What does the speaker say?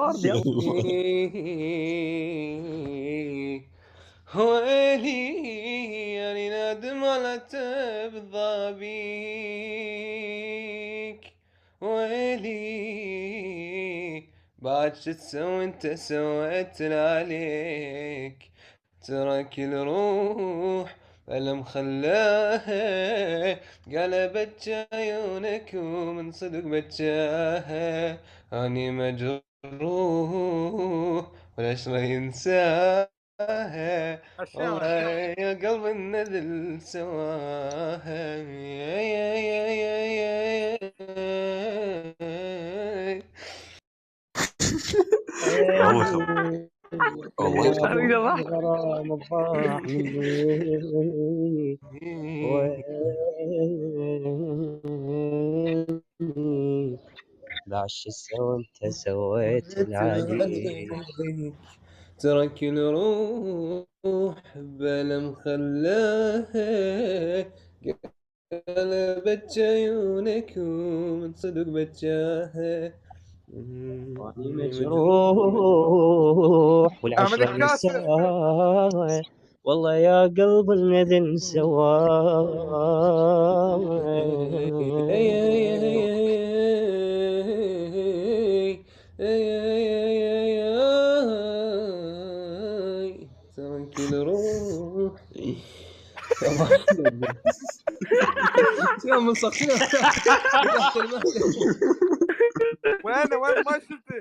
الارض يلا. ويلي يعني نادم على تبضابيك، ويلي بعد شو تسوي انت سويت عليك، ترى كل روح ألم خلاها قلبت عيونك ومن صدق بجاها، أني مجروح وليش ما ينساها، عشان والله يا قلب النذل سواها. والله حبيبي الغرام الضاع مني. بعد شو تسوي انت سويت العلي. ترى كل روح بلم خلاها قلبت عيونك ومن صدق بجاها، واني مجروح والعشرة اعمل كاسه. ينساه، والله يا قلب الندم سواه. ترى كل روح يا من صخير وين ما شفته؟